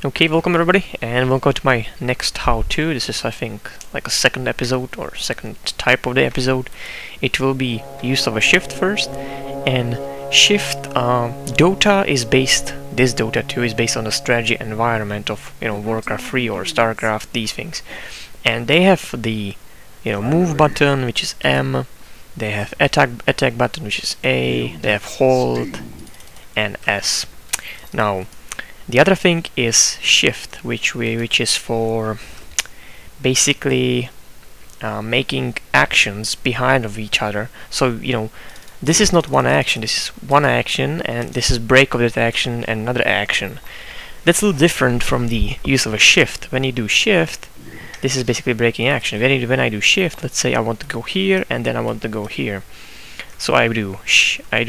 Okay, welcome everybody, and welcome to my next how-to. This is, I think, like a second episode or second type of the episode. It will be use of a shift first, and shift Dota is based. This Dota 2 is based on the strategy environment of Warcraft 3 or Starcraft, these things, and they have the move button, which is M. They have attack button, which is A. They have hold and S. Now, the other thing is shift, which is for basically making actions behind of each other. So this is not one action. This is one action, and this is break of that action and another action. That's a little different from the use of a shift. When you do shift, this is basically breaking action. When I do shift, let's say I want to go here and then I want to go here. So I do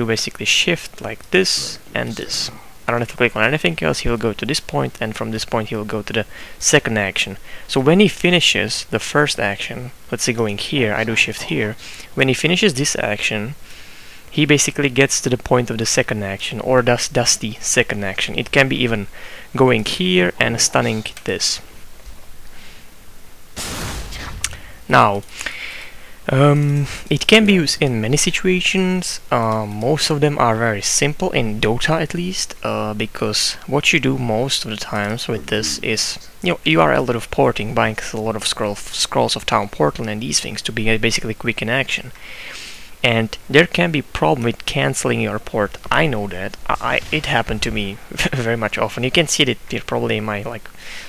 basically shift like this and this. I don't have to click on anything else. He'll go to this point, and from this point he'll go to the second action. So when he finishes the first action, let's say going here, I do shift here. When he finishes this action, he basically gets to the point of the second action, or does the second action. It can be even going here and stunning this. Now, it can be used in many situations. Most of them are very simple, in Dota at least, because what you do most of the times with this is you are a lot of porting, buying a lot of scrolls of town portal and these things to be basically quick in action. And there can be problem with cancelling your port. I know that. It happened to me very much often. You can see it here probably in my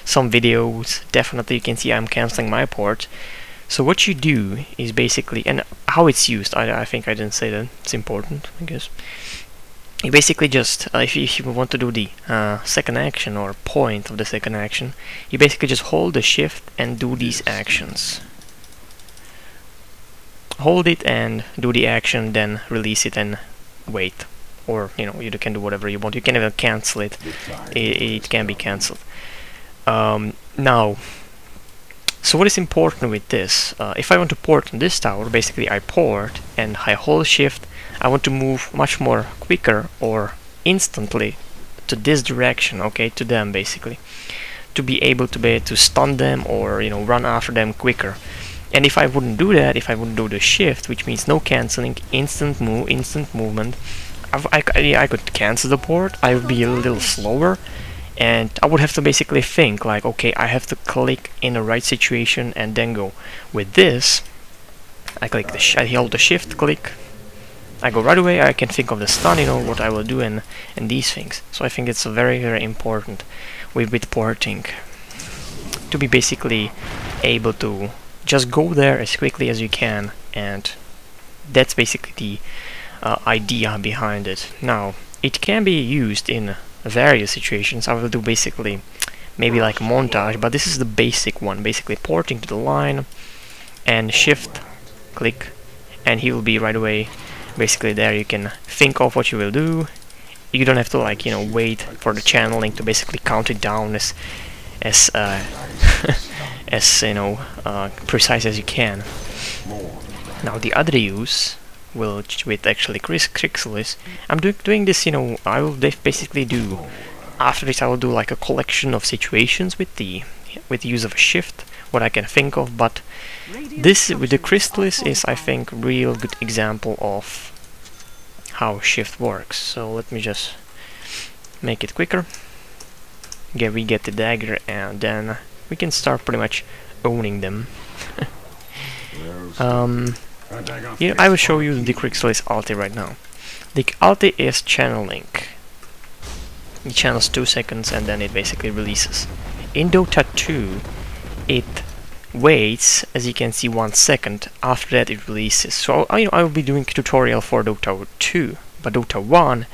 some videos. Definitely you can see I'm cancelling my port. So what you do is basically, and how it's used, I think I didn't say that, it's important, I guess. You basically just, if you want to do the second action or point of the second action, you basically just hold the shift and do these actions. Hold it and do the action, then release it and wait. Or, you can do whatever you want. You can even cancel it. It can be cancelled. Now, so what is important with this? If I want to port on this tower, basically I port and I hold shift. I want to move much more quicker or instantly to this direction, okay, to them basically, to be able to stun them or run after them quicker. And if I wouldn't do that, if I wouldn't do the shift, which means no cancelling, instant movement, I could cancel the port. I would be a little slower. And I would have to basically think like, okay, I have to click in the right situation and then go. With this, I hold the shift, click, I go right away. I can think of the stun, what I will do, and these things. So I think it's very, very important with porting to be basically able to just go there as quickly as you can, and that's basically the idea behind it. Now, it can be used in various situations. I will do basically maybe like a montage, but this is the basic one, basically porting to the line and shift, click, and he will be right away basically there. You can think of what you will do. You don't have to wait for the channeling to basically count it down as as precise as you can. Now the other use with actually Chrysalis, I'm doing this, I will basically do, after this I will do like a collection of situations with the use of a shift, what I can think of, but this with the Chrysalis is, I think, real good example of how shift works. So let me just make it quicker. We get the dagger, and then we can start pretty much owning them. I will show you the Chrysalis ulti right now. The ulti is channeling. It channels 2 seconds and then it basically releases. In Dota 2, it waits, as you can see, 1 second. After that, it releases. So I will be doing a tutorial for Dota 2, but Dota 1,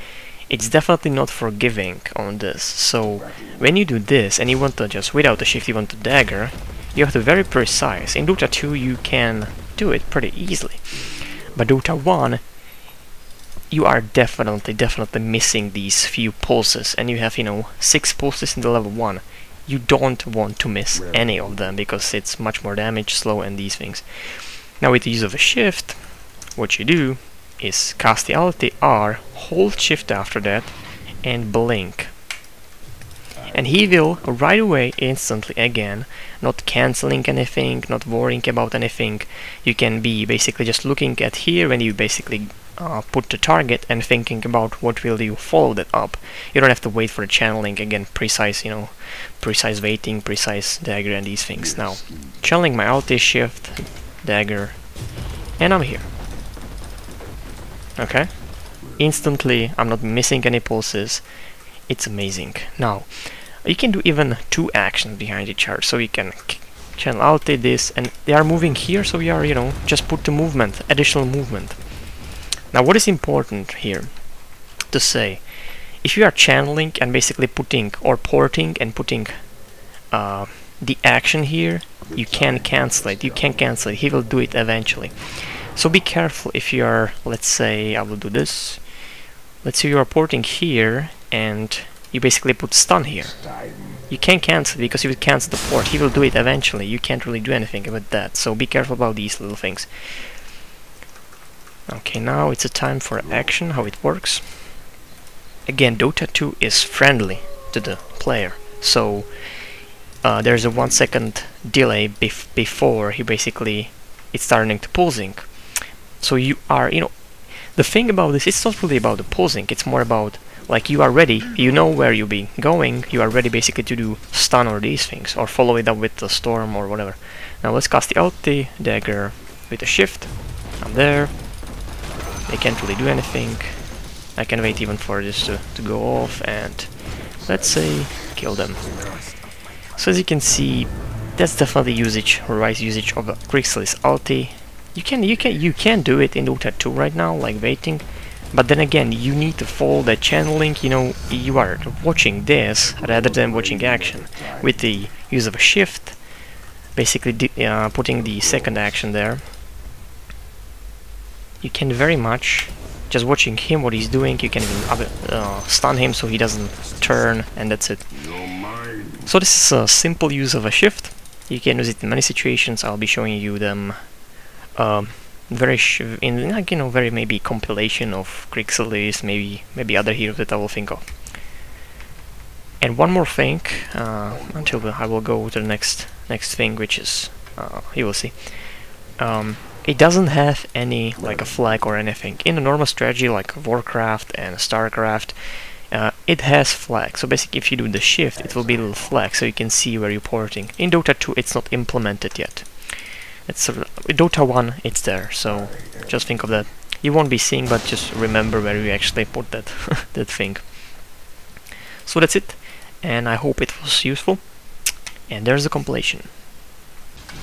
it's definitely not forgiving on this. So when you do this and you want to just without the shift, you want to dagger, you have to be very precise. In Dota 2, you can do it pretty easily, but Dota 1, you are definitely missing these few pulses, and you have 6 pulses in the level 1. You don't want to miss any of them because it's much more damage, slow, and these things. Now with the use of a shift, what you do is cast the ulti R, hold shift after that, and blink. and he will right away, instantly again, not cancelling anything, not worrying about anything. You can be basically just looking at here when you basically put the target and thinking about what will you follow that up. You don't have to wait for the channeling again, precise, precise waiting, precise dagger and these things. Now, channeling my alt shift, dagger, and I'm here. Okay? Instantly, I'm not missing any pulses. It's amazing. Now, you can do even 2 actions behind each other, so you can channel alt this, and they are moving here, so we are, just put the movement, additional movement. Now, what is important here to say, if you are channeling and basically putting or porting and putting the action here, you can cancel it. You can cancel it. He will do it eventually. So be careful if you are, let's say, I will do this. Let's say you are porting here and you basically put stun here. You can't cancel it because if you cancel the port, he will do it eventually. You can't really do anything about that. So be careful about these little things. Okay, now it's a time for action, how it works. Again, Dota 2 is friendly to the player. So there's a 1 second delay before he basically it's starting to pulsing. So you are, the thing about this, it's not really about the pulsing, it's more about like you are ready, you know where you'll be going, you are ready basically to do stun or these things, or follow it up with the storm or whatever. Now let's cast the ulti, dagger with a shift. I'm there. They can't really do anything. I can wait even for this to go off and let's say kill them. So as you can see, that's definitely usage, or right usage of a Crixlis ulti. You can do it in Dota 2 right now, like waiting, but then again you need to follow that channeling. You are watching this rather than watching action with the use of a shift, basically putting the second action there. You can very much just watching him what he's doing. You can even stun him so he doesn't turn, and that's it. So this is a simple use of a shift. You can use it in many situations. I'll be showing you them very maybe compilation of Crixlis, maybe other heroes that I will think of. And one more thing until I will go to the next thing, which is you will see. It doesn't have any like a flag or anything. In a normal strategy like Warcraft and Starcraft, it has flags. So basically if you do the shift, it will be a little flag so you can see where you're porting. In Dota 2 it's not implemented yet. It's Dota 1 it's there, so just think of that. You won't be seeing, but just remember where you actually put that that thing. So that's it, and I hope it was useful. And there's the compilation.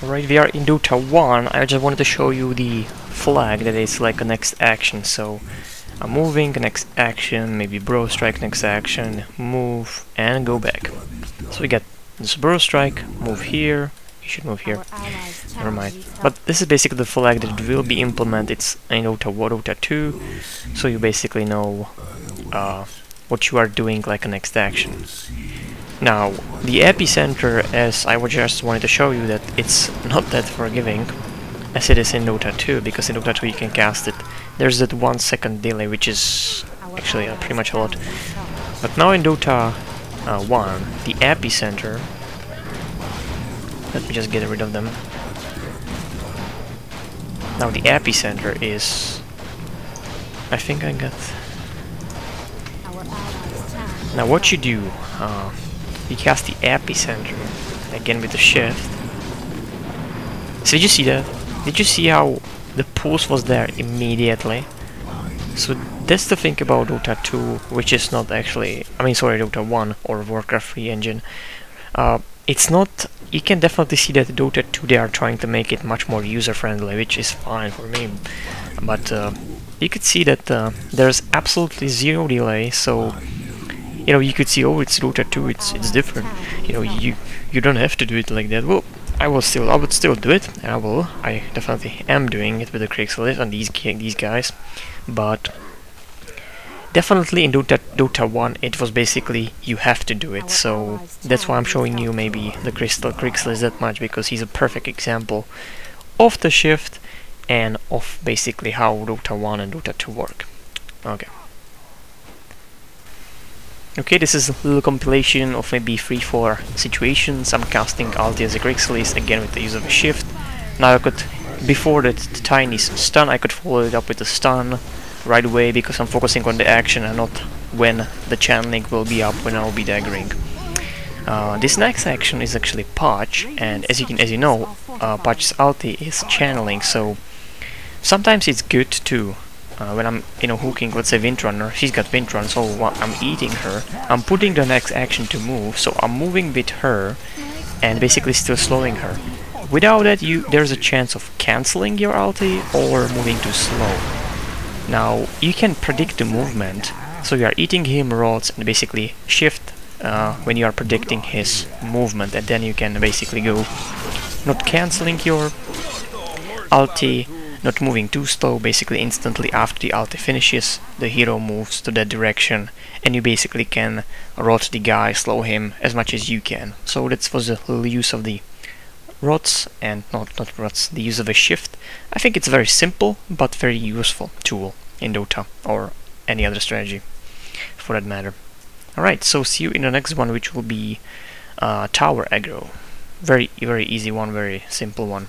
Alright, we are in Dota 1. I just wanted to show you the flag that is like a next action. So I'm moving, next action, maybe bro strike, next action, move, and go back. So we get this bro strike, move here, you should move here, never mind. But this is basically the flag that will be implemented. It's in Dota 2, so you basically know what you are doing like a next action. Now, the epicenter, as I just wanted to show you that it's not that forgiving as it is in Dota 2, because in Dota 2 you can cast it. There's that 1 second delay, which is actually pretty much a lot. But now in Dota 1, the epicenter, let me just get rid of them. Now the epicenter is, I think I got. Now what you do, you cast the epicenter again with the shift. So did you see that? Did you see how the pulse was there immediately? So that's the thing about Dota 2, which is not actually, Dota 1 or Warcraft 3 engine. It's not, you can definitely see that Dota 2 they are trying to make it much more user friendly, which is fine for me. But you could see that there's absolutely zero delay, so you could see, oh, it's Dota 2, it's different. You don't have to do it like that. Well, I would still do it, and I definitely am doing it with the Crixlis and these guys. But definitely in Dota 1 it was basically you have to do it, so that's why I'm showing you maybe the Crixlis that much, because he's a perfect example of the shift and of basically how Dota 1 and Dota 2 work. Okay. Okay, this is a little compilation of maybe 3-4 situations. I'm casting ulti as a Grixis, again with the use of a shift. Now I could, before the tiny stun, I could follow it up with a stun right away because I'm focusing on the action and not when the channeling will be up, when I'll be daggering. This next action is actually Patch, and as you know, Patch's ulti is channeling, so sometimes it's good to when I'm hooking, let's say Windrunner, she's got Windrun, so I'm eating her, I'm putting the next action to move, so I'm moving with her and basically still slowing her. Without that, there's a chance of cancelling your ulti or moving too slow. Now you can predict the movement, so you are eating him rods and basically shift when you are predicting his movement, and then you can basically go not cancelling your ulti, not moving too slow, basically instantly after the ulti finishes, the hero moves to that direction, and you basically can rot the guy, slow him as much as you can. So that was a little use of the rots, and not rots, the use of a shift. I think it's a very simple but very useful tool in Dota, or any other strategy for that matter. Alright, so see you in the next one, which will be tower aggro. Very easy one, very simple one.